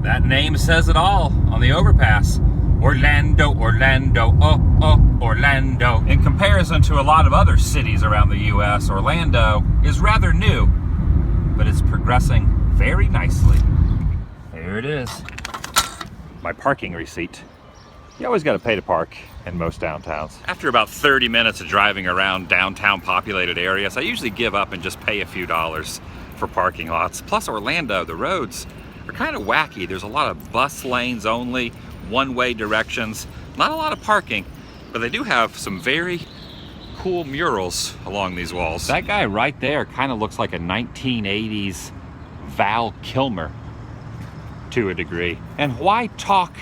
That name says it all on the overpass. Orlando, Orlando, oh, oh, Orlando. In comparison to a lot of other cities around the U.S., Orlando is rather new, but it's progressing very nicely. Here it is. My parking receipt. You always got to pay to park in most downtowns. After about 30 minutes of driving around downtown populated areas, I usually give up and just pay a few dollars for parking lots. Plus Orlando, the roads are kind of wacky. There's a lot of bus lanes only, one-way directions, not a lot of parking, but they do have some very cool murals along these walls. That guy right there kind of looks like a 1980s Val Kilmer to a degree. And why talk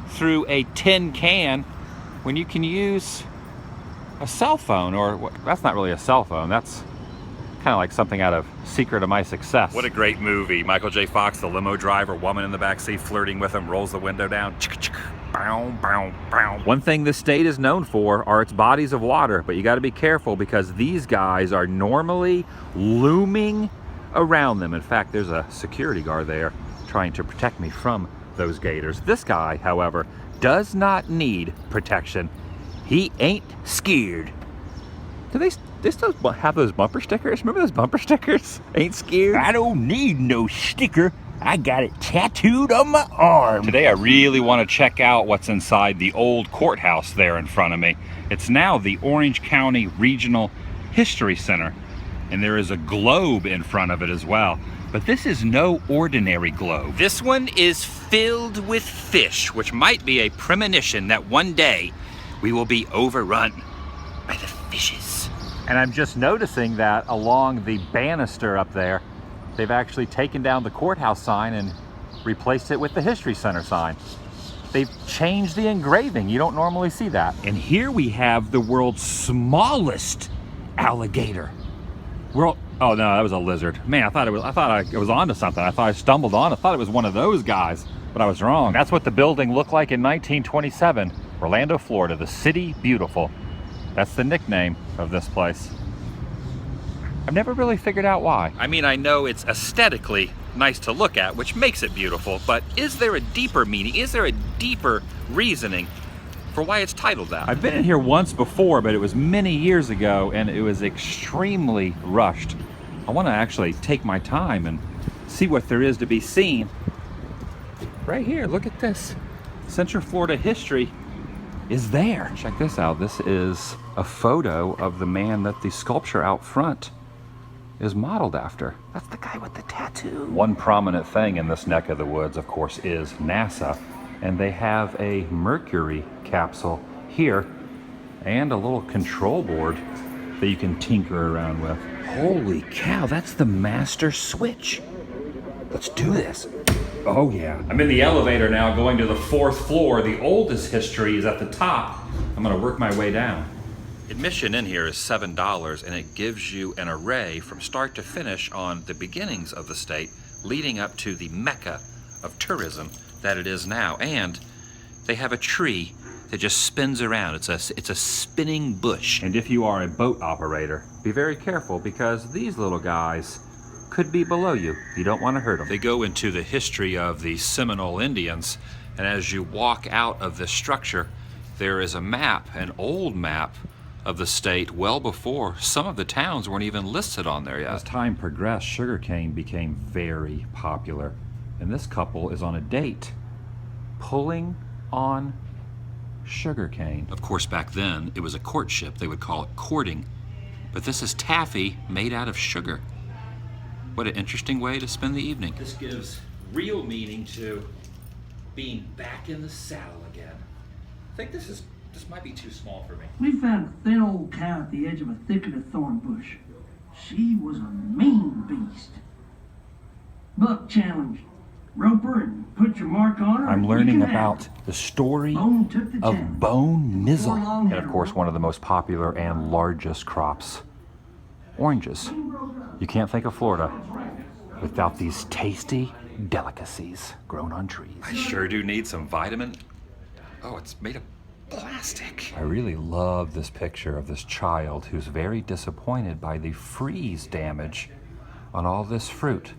through a tin can when you can use a cell phone? Or that's not really a cell phone, that's kind of like something out of Secret of My Success. What a great movie. Michael J. Fox, the limo driver, woman in the backseat flirting with him, rolls the window down. One thing this state is known for are its bodies of water, but you got to be careful because these guys are normally looming around them. In fact, there's a security guard there trying to protect me from those gators. This guy, however, does not need protection. He ain't scared. Do they still have those bumper stickers? Remember those bumper stickers? Ain't scared? I don't need no sticker. I got it tattooed on my arm. Today I really want to check out what's inside the old courthouse there in front of me. It's now the Orange County Regional History Center, and there is a globe in front of it as well. But this is no ordinary globe. This one is filled with fish, which might be a premonition that one day we will be overrun by the fishes. And I'm just noticing that along the banister up there, they've actually taken down the courthouse sign and replaced it with the History Center sign. They've changed the engraving. You don't normally see that. And here we have the world's smallest alligator. Oh no, that was a lizard. Man, I thought I was onto something. I thought I stumbled on. I thought it was one of those guys, but I was wrong. That's what the building looked like in 1927. Orlando, Florida, the City Beautiful. That's the nickname of this place. I've never really figured out why. I mean, I know it's aesthetically nice to look at, which makes it beautiful, but is there a deeper meaning? Is there a deeper reasoning for why it's titled that? I've been in here once before, but it was many years ago, and it was extremely rushed. I want to actually take my time and see what there is to be seen. Right here, look at this. Central Florida history is there. Check this out. This is a photo of the man that the sculpture out front is modeled after. That's the guy with the tattoo. One prominent thing in this neck of the woods, of course, is NASA, and they have a Mercury capsule here and a little control board that you can tinker around with. Holy cow, that's the master switch. Let's do this. Oh yeah. I'm in the elevator now going to the 4th floor. The oldest history is at the top. I'm gonna work my way down. Admission in here is $7, and it gives you an array from start to finish on the beginnings of the state, leading up to the mecca of tourism that it is now. And they have a tree that just spins around. It's a spinning bush. And if you are a boat operator, be very careful because these little guys could be below you. You don't want to hurt them. They go into the history of the Seminole Indians, and as you walk out of this structure, there is a map, an old map of the state well before some of the towns weren't even listed on there yet. As time progressed, sugarcane became very popular, and this couple is on a date pulling on sugarcane. Of course, back then it was a courtship. They would call it courting, but this is taffy made out of sugar. What an interesting way to spend the evening. This gives real meaning to being back in the saddle again. I think this might be too small for me. We found a thin old cow at the edge of a thicket of thorn bush. She was a mean beast. Buck challenged. Rope her and put your mark on her. I'm learning about the story of Bone Mizzle. And of course, one of the most popular and largest crops, oranges. You can't think of Florida without these tasty delicacies grown on trees. I sure do need some vitamin. Oh, it's made of plastic. I really love this picture of this child who's very disappointed by the freeze damage on all this fruit.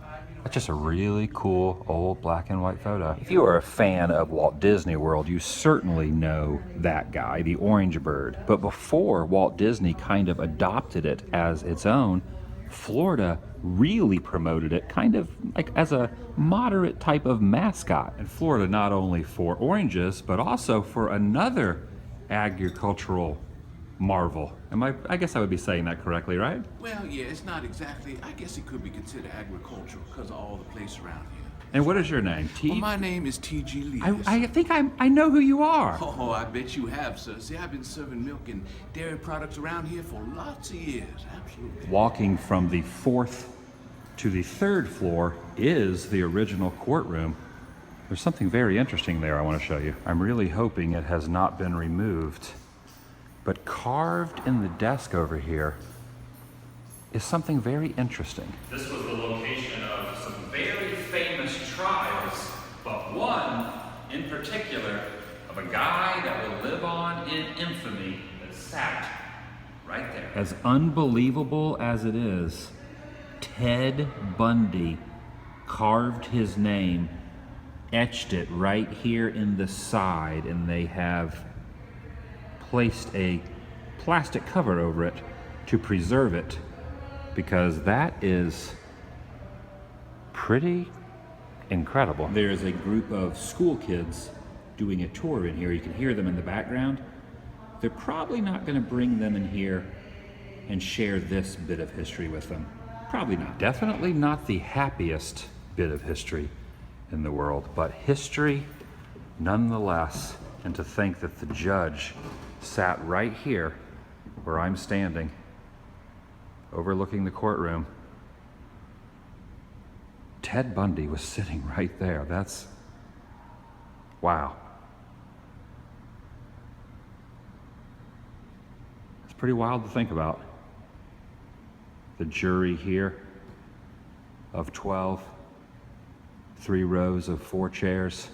That's just a really cool old black and white photo. If you are a fan of Walt Disney World, you certainly know that guy, the orange bird. But before Walt Disney kind of adopted it as its own, Florida really promoted it kind of like as a moderate type of mascot. And Florida not only for oranges, but also for another agricultural marvel. I guess I would be saying that correctly, right? Well, yeah, it's not exactly. I guess it could be considered agricultural because of all the place around here. And what is your name? Well, my name is T.G. Lee. I think I know who you are. Oh, I bet you have, sir. See, I've been serving milk and dairy products around here for lots of years. Absolutely. Walking from the 4th to the 3rd floor is the original courtroom. There's something very interesting there I want to show you. I'm really hoping it has not been removed. But carved in the desk over here is something very interesting. This was the location of some very famous trials, but one in particular of a guy that will live on in infamy that sat right there. As unbelievable as it is, Ted Bundy carved his name, etched it right here in the side, and they have placed a plastic cover over it to preserve it, because that is pretty incredible. There is a group of school kids doing a tour in here. You can hear them in the background. They're probably not going to bring them in here and share this bit of history with them. Probably not. Definitely not the happiest bit of history in the world, but history nonetheless. And to think that the judge sat right here where I'm standing, overlooking the courtroom. Ted Bundy was sitting right there. That's, wow. It's pretty wild to think about. The jury here of 12, 3 rows of 4 chairs,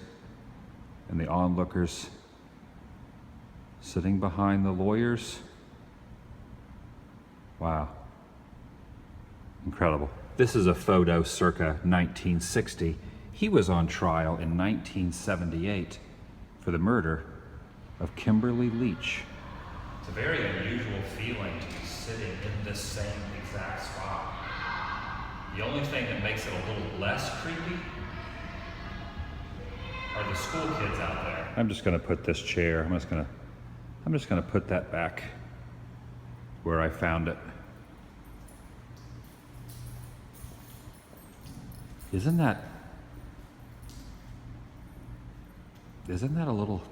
and the onlookers sitting behind the lawyers. Wow. Incredible. This is a photo circa 1960. He was on trial in 1978 for the murder of Kimberly Leach. It's a very unusual feeling to be sitting in this same exact spot. The only thing that makes it a little less creepy are the school kids out there. I'm just gonna put this chair, I'm just gonna put that back where I found it. Isn't that a little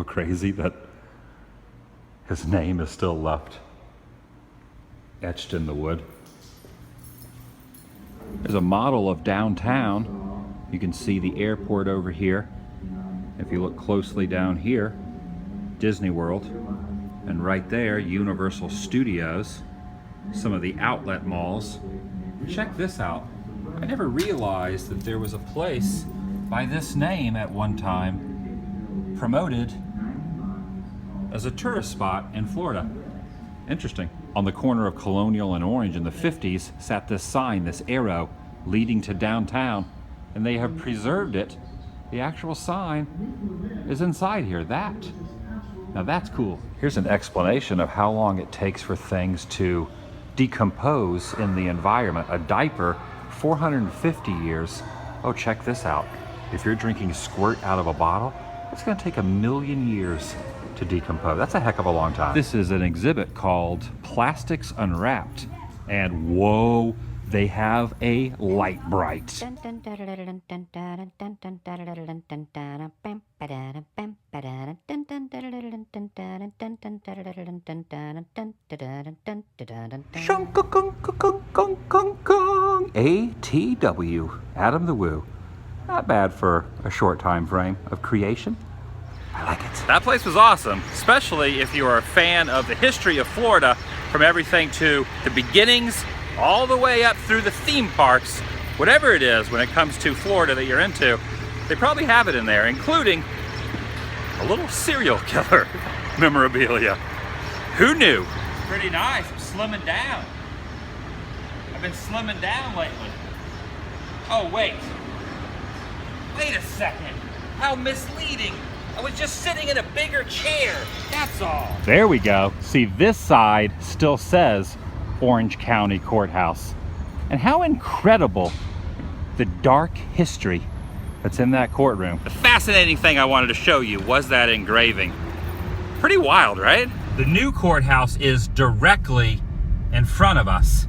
crazy that his name is still left etched in the wood? There's a model of downtown. You can see the airport over here. If you look closely down here, Disney World, and right there, Universal Studios, some of the outlet malls. Check this out. I never realized that there was a place by this name at one time promoted as a tourist spot in Florida. Interesting. On the corner of Colonial and Orange in the 50s sat this sign, this arrow leading to downtown, and they have preserved it. The actual sign is inside here. Now that's cool. Here's an explanation of how long it takes for things to decompose in the environment. A diaper, 450 years. Oh, check this out. If you're drinking squirt out of a bottle, it's gonna take 1,000,000 years to decompose. That's a heck of a long time. This is an exhibit called Plastics Unwrapped. And whoa, they have a light bright. ATW, Adam the Woo. Not bad for a short time frame of creation. I like it. That place was awesome, especially if you are a fan of the history of Florida, from everything to the beginnings all the way up through the theme parks. Whatever it is when it comes to Florida that you're into, they probably have it in there, including a little serial killer memorabilia. Who knew? Pretty nice. I'm slimming down. I've been slimming down lately. Oh, wait. Wait a second. How misleading. I was just sitting in a bigger chair. That's all. There we go. See, this side still says Orange County Courthouse. And how incredible the dark history that's in that courtroom. The fascinating thing I wanted to show you was that engraving. Pretty wild, right? The new courthouse is directly in front of us.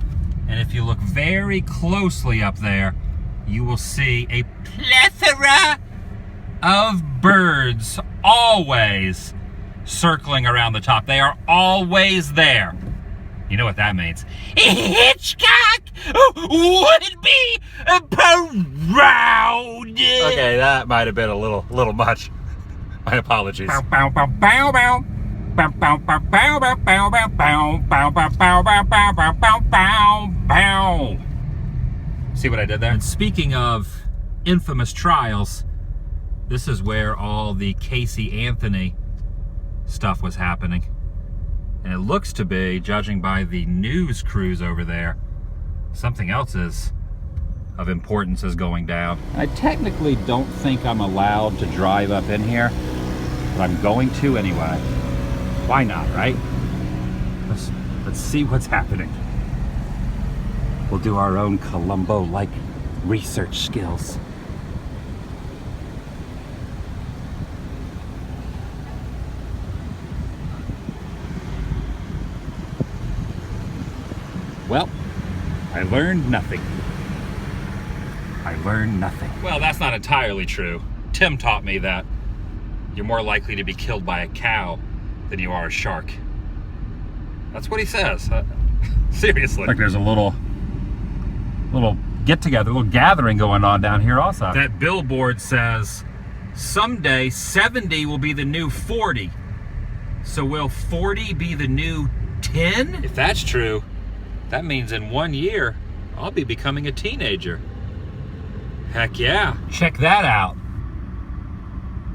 And if you look very closely up there, you will see a plethora of birds always circling around the top. They are always there. You know what that means. Hitchcock would be proud. Okay, that might have been a little much. My apologies. Bow, bow, bow, bow, bow. Bow, bow, bow, bow, bow, bow, bow, bow, bow, bow, bow, bow, bow, bow, bow, bow, bow. See what I did there? And speaking of infamous trials, this is where all the Casey Anthony stuff was happening. And it looks to be, judging by the news crews over there, something else is of importance is going down. I technically don't think I'm allowed to drive up in here, but I'm going to anyway. Why not, right? Let's see what's happening. We'll do our own Columbo-like research skills. Well, I learned nothing. I learned nothing. Well, that's not entirely true. Tim taught me that you're more likely to be killed by a cow than you are a shark. That's what he says. Seriously. Like there's a little get-together, little gathering going on down here also. That billboard says, someday 70 will be the new 40. So will 40 be the new 10? If that's true, that means in 1 year, I'll be becoming a teenager. Heck yeah. Check that out.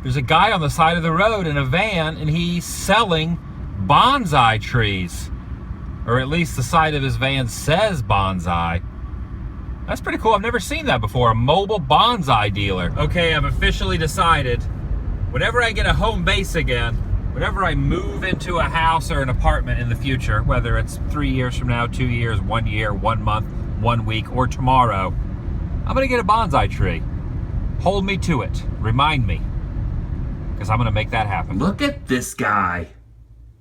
There's a guy on the side of the road in a van, and he's selling bonsai trees. Or at least the side of his van says bonsai. That's pretty cool. I've never seen that before. A mobile bonsai dealer. Okay, I've officially decided, whenever I get a home base again, whenever I move into a house or an apartment in the future, whether it's 3 years from now, 2 years, 1 year, 1 month, 1 week, or tomorrow, I'm gonna get a bonsai tree. Hold me to it. Remind me. Because I'm gonna make that happen. Look at this guy.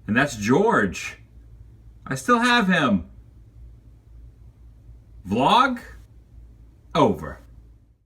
And that's George. I still have him. Vlog over.